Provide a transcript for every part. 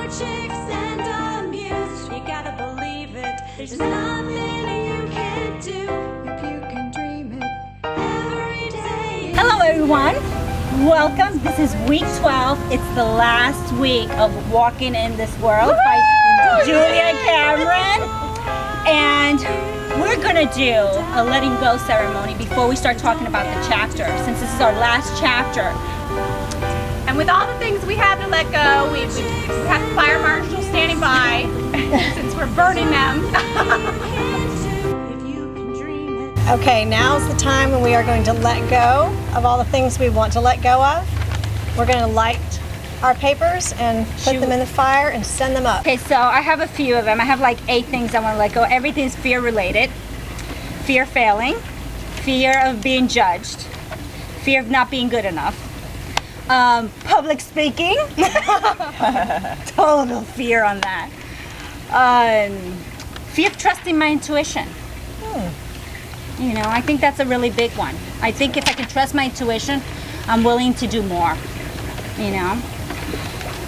chicks and amused. You gotta believe it. There's nothing you can't do if you can dream it every day. Hello everyone, welcome. This is week 12. It's the last week of Walking in This World by Julia Cameron. And we're gonna do a letting go ceremony before we start talking about the chapter, since this is our last chapter. And with all the things we had to let go, we have the fire marshal standing by since we're burning them. Okay, now's the time when we are going to let go of all the things we want to let go of. We're going to light our papers and put them in the fire and send them up. Okay, so I have a few of them. I have like 8 things I want to let go. Everything's fear related. Fear of failing, fear of being judged, fear of not being good enough. Public speaking, total fear on that. Fear of trusting my intuition. You know, I think that's a really big one. I think if I can trust my intuition, I'm willing to do more, you know.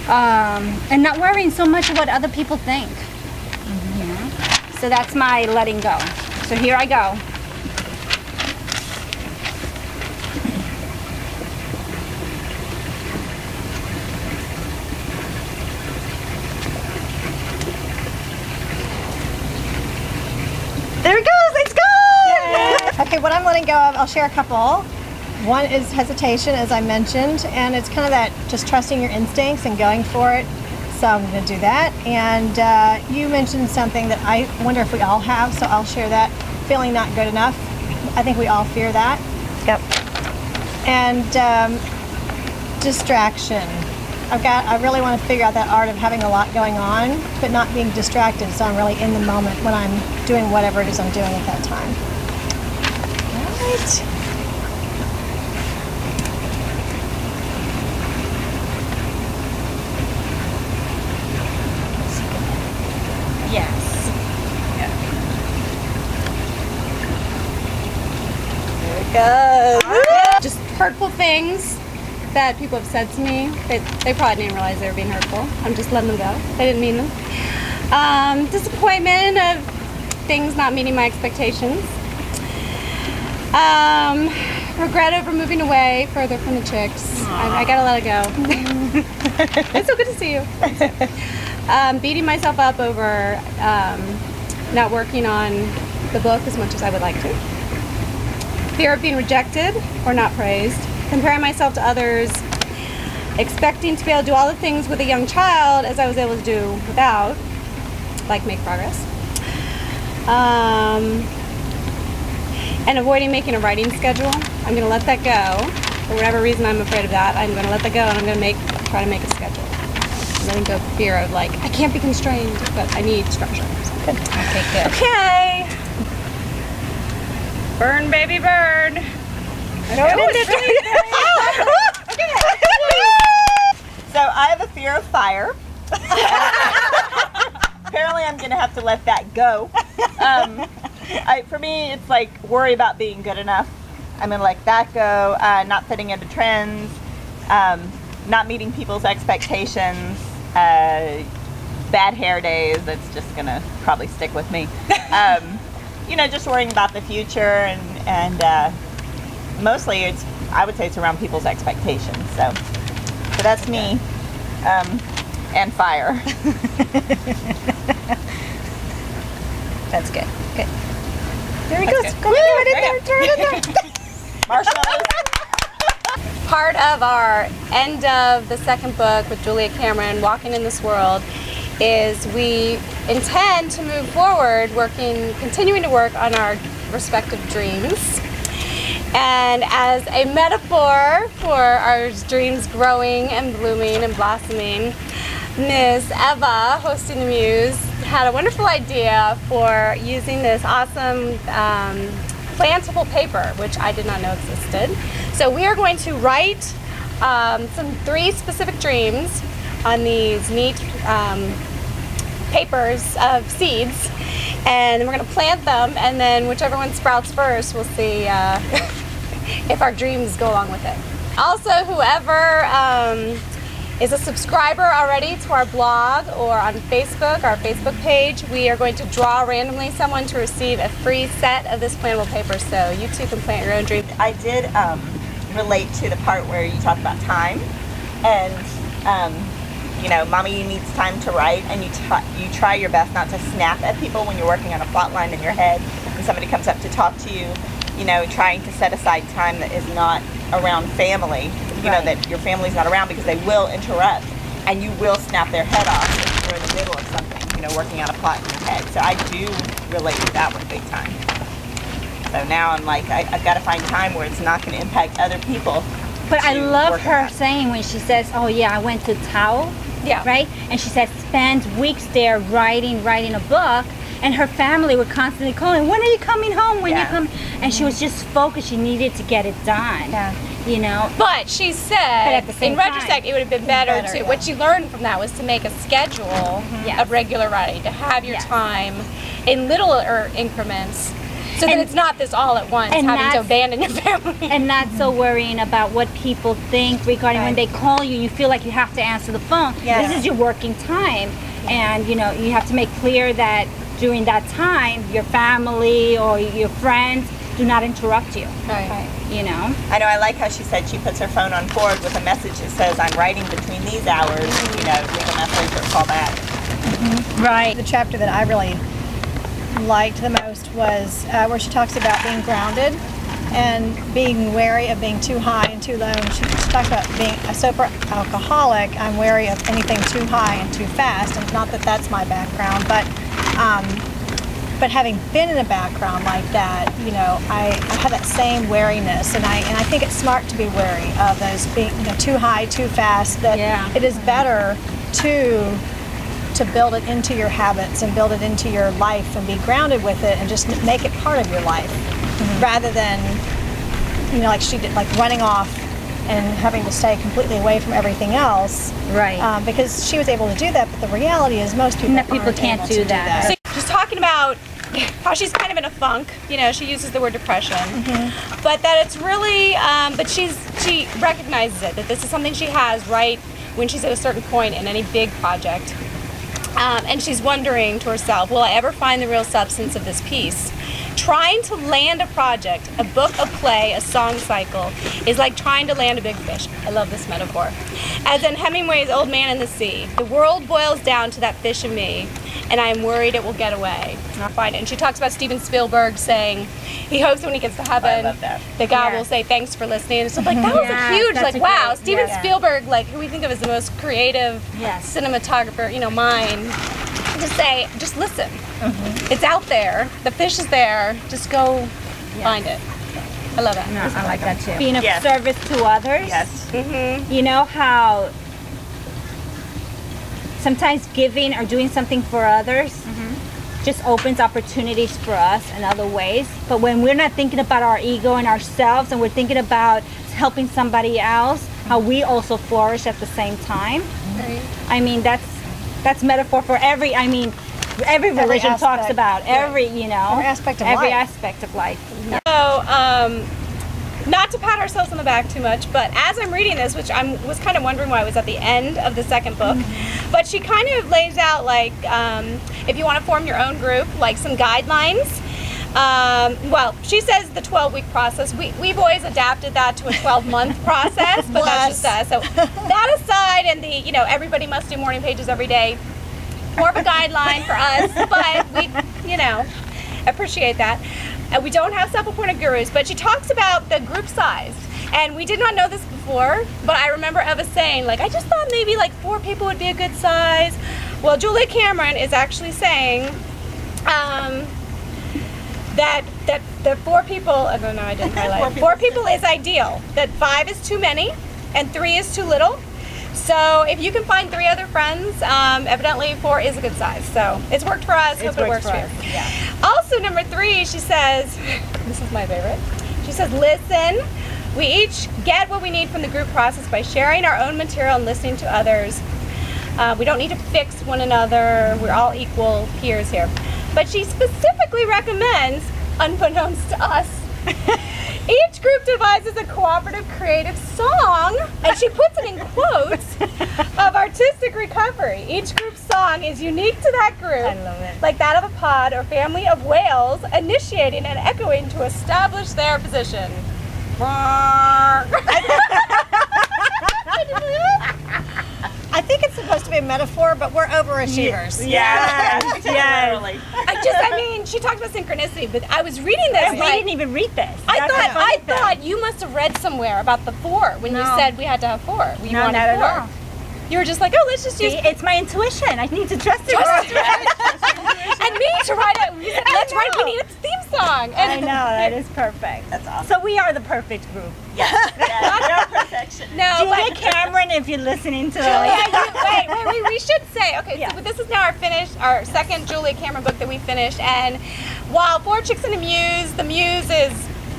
And not worrying so much of what other people think, you know. So that's my letting go. So here I go. There it goes, let's go! Okay, what I'm letting go of, I'll share a couple. One is hesitation, as I mentioned, and it's kind of that just trusting your instincts and going for it. So I'm going to do that. And you mentioned something that I wonder if we all have, so I'll share that. Feeling not good enough. I think we all fear that. Yep. And distraction. I really want to figure out that art of having a lot going on, but not being distracted, so I'm really in the moment when I'm doing whatever it is I'm doing at that time. All right. Yes. There it goes. Just hurtful things that people have said to me. They probably didn't realize they were being hurtful. I'm just letting them go. They didn't mean them. Disappointment of things not meeting my expectations. Regret over moving away further from the chicks. I gotta let it go. It's so good to see you. Beating myself up over not working on the book as much as I would like to. Fear of being rejected or not praised. Comparing myself to others, expecting to be able to do all the things with a young child as I was able to do without, like make progress. And avoiding making a writing schedule. I'm going to let that go. For whatever reason I'm afraid of that, I'm going to let that go and I'm going to try to make a schedule. I'm letting go of fear of like, I can't be constrained, but I need structure. Good. Okay, good. Okay. Burn, baby, burn. So I have a fear of fire. Apparently I'm going to have to let that go. For me, it's like worry about being good enough. I'm going to let that go. Not fitting into trends. Not meeting people's expectations. Bad hair days. That's just going to probably stick with me. You know, just worrying about the future and mostly I would say it's around people's expectations. So that's me, and fire. That's good. Good. There he goes. Go throw it in there. Marshmallows. Part of our end of the second book with Julia Cameron, Walking in This World, is we intend to move forward continuing to work on our respective dreams. And as a metaphor for our dreams growing and blooming and blossoming, Ms. Eva, hosting the Muse, had a wonderful idea for using this awesome plantable paper, which I did not know existed. So we are going to write 3 specific dreams on these neat papers of seeds, and we're going to plant them, and then whichever one sprouts first, we'll see if our dreams go along with it. Also, whoever is a subscriber already to our blog or on Facebook, our Facebook page, we are going to draw randomly someone to receive a free set of this plantable paper, so you too can plant your own dream. I did relate to the part where you talk about time, and you know, mommy needs time to write, and you try your best not to snap at people when you're working on a plot line in your head, and somebody comes up to talk to you, you know, trying to set aside time that is not around family, you know, that your family's not around, because they will interrupt, and you will snap their head off if you're in the middle of something, you know, working on a plot in your head. So I do relate to that one big time. So now I'm like, I've got to find time where it's not going to impact other people. But I love work on her that. saying when she says, oh yeah, I went to Tao, Yeah. right? And she said spends weeks there writing a book, and her family were constantly calling, when are you coming home? When Yeah. you come? And she was just focused. She needed to get it done. Yeah. You know. But she said, at the same in retrospect, time- it would have been better, Better, to, yeah. what you learned from that was to make a schedule Yes. of regular writing, to have your Yes. time in little increments, so that And- it's not this all at once, and having to that's- abandon your family. And not so worrying about what people think regarding when they Right. call you. You feel like you have to answer the phone. Yeah. This is your working time, and you know you have to make clear that during that time, your family or your friends do not interrupt you. Right. You know. I know, I like how she said she puts her phone on forward with a message that says, I'm writing between these hours, you know, leave a message or call back. Right. The chapter that I really liked the most was where she talks about being grounded and being wary of being too high and too low. And she talks about being a sober alcoholic. I'm wary of anything too high and too fast, and not that that's my background, but having been in a background like that, you know, I have that same wariness, and I think it's smart to be wary of those being, you know, too high, too fast. That Yeah. it is better to build it into your habits and build it into your life and be grounded with it and just make it part of your life, rather than, you know, like she did, like running off and having to stay completely away from everything else. Right. Because she was able to do that, but the reality is most people, No, people aren't can't able do to that. So she's talking about how she's kind of in a funk. You know, she uses the word depression, but that it's really, but she recognizes it, that this is something she has right when she's at a certain point in any big project. And she's wondering to herself, will I ever find the real substance of this piece? Trying to land a project, a book, a play, a song cycle, is like trying to land a big fish. I love this metaphor. As in Hemingway's Old Man in the Sea, the world boils down to that fish in me, and I am worried it will get away. I'll find it. And she talks about Steven Spielberg saying he hopes when he gets to heaven, love that. God Yeah. will say thanks for listening. And so like that was Yeah, a huge, that's like, a wow, great- Steven yeah. Spielberg, like who we think of as the most creative Yes. cinematographer, you know, mind, to say, just listen. It's out there. The fish is there. Just go find it. I love that. No, I like that too. Being of Yes. service to others. Yes. You know how sometimes giving or doing something for others just opens opportunities for us in other ways. But when we're not thinking about our ego and ourselves, and we're thinking about helping somebody else, how we also flourish at the same time. Right. I mean, that's metaphor for every. I mean, every religion talks aspect. about every. You know, Every aspect of every life. aspect of life. So, not to pat ourselves on the back too much, but as I'm reading this, which I was kind of wondering why it was at the end of the second book, but she kind of lays out like if you want to form your own group, like some guidelines. Well, she says the 12-week process. We've always adapted that to a 12-month process, but that's just us. So that aside, and the, you know, everybody must do morning pages every day, more of a guideline for us, but we, you know, appreciate that. We don't have self-appointed gurus, but she talks about the group size. And we did not know this before, but I remember Eva saying, like, I just thought maybe like 4 people would be a good size. Well, Julia Cameron is actually saying that the 4 people, I don't know, I didn't highlight. 4 people is ideal. That 5 is too many and 3 is too little. So if you can find 3 other friends, evidently 4 is a good size. So it's worked for us. Hope it works for you. Yeah. Also, number 3, she says, this is my favorite. She says, listen. We each get what we need from the group process by sharing our own material and listening to others. We don't need to fix one another. We're all equal peers here. But she specifically recommends, unbeknownst to us, Each group devises a cooperative creative song, and she puts it in quotes, of artistic recovery. Each group's song is unique to that group, I love it. like that of a pod or family of whales, initiating and echoing to establish their position. I think it's supposed to be a metaphor, but we're overachievers. Yeah. Yes. I mean, she talked about synchronicity, but I was reading this. And we like, didn't even read this. I That's the thought funny thing. you must have read somewhere about the 4 when you No. said we had to have 4. You No, wanted not at 4. all. You were just like, oh, let's just use See, it's my intuition. I need to trust it. and me to write it. We said, let's write. We need a theme song. I And know, that is perfect. That's awesome. So we are the perfect group. Yes. No perfection. no, Julia but Cameron, if you're listening to wait. We should say, okay, Yeah. so this is now our second Julia Cameron book that we finished. And while 4 Chicks and a Muse, the Muse is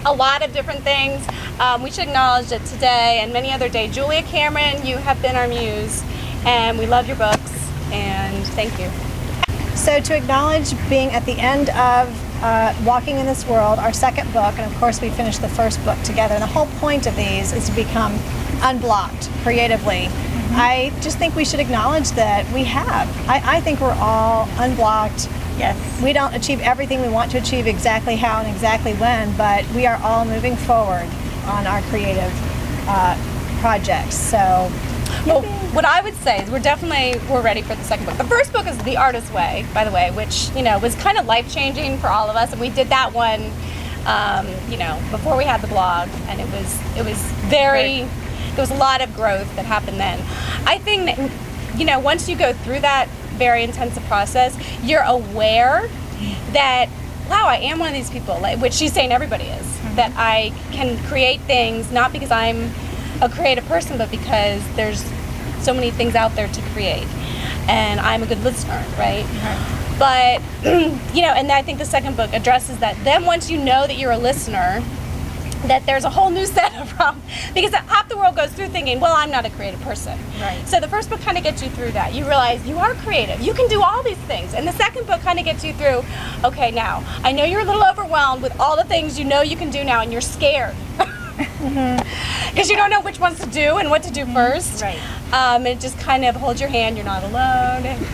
a lot of different things. We should acknowledge that today and many other days, Julia Cameron, you have been our muse, and we love your books, and thank you. So to acknowledge being at the end of Walking in This World, our second book, and of course we finished the first book together, and the whole point of these is to become unblocked creatively. I just think we should acknowledge that we have. I think we're all unblocked. Yes. We don't achieve everything we want to achieve exactly how and exactly when, but we are all moving forward on our creative projects. So, Well, what I would say is we're ready for the second book. The first book is The Artist's Way, by the way, which was kind of life-changing for all of us, and we did that one before we had the blog, and it was there was a lot of growth that happened then. I think that once you go through that very intensive process, you're aware that, wow, I am one of these people, which she's saying everybody is, that I can create things not because I'm a creative person, but because there's so many things out there to create, and I'm a good listener, right? But and I think the second book addresses that. Then once you know that you're a listener, that there's a whole new set of problems, because half the world goes through thinking, well, I'm not a creative person. Right. So the first book kind of gets you through that. You realize you are creative. You can do all these things. And the second book kind of gets you through, okay, now, I know you're a little overwhelmed with all the things you know you can do now, and you're scared. Because you don't know which ones to do and what to do first. Right. And it just kind of holds your hand, you're not alone, and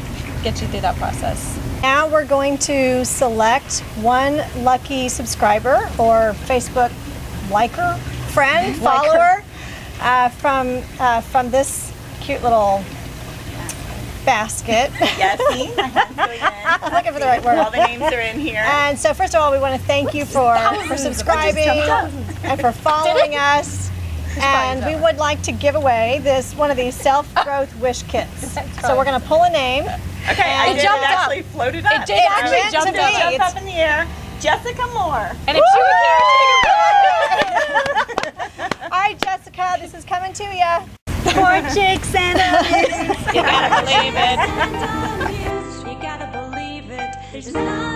gets you through that process. now we're going to select one lucky subscriber or Facebook liker, friend, follower from this cute little basket. Yes, see? My hand's going in. I'm looking for the right word. All the names are in here. And so first of all, we want to thank you for subscribing and for following us. And we would like to give away one of these self-growth wish kits. So we're going to pull a name. Okay, I did jumped up. actually floated up. It did actually meant jump to up. be. Jumped up in the air. Jessica Moore. And if she was All right, Jessica, this is coming to you. 4 Chicks and a Muse. here, you gotta believe it. You gotta believe it. There's nothing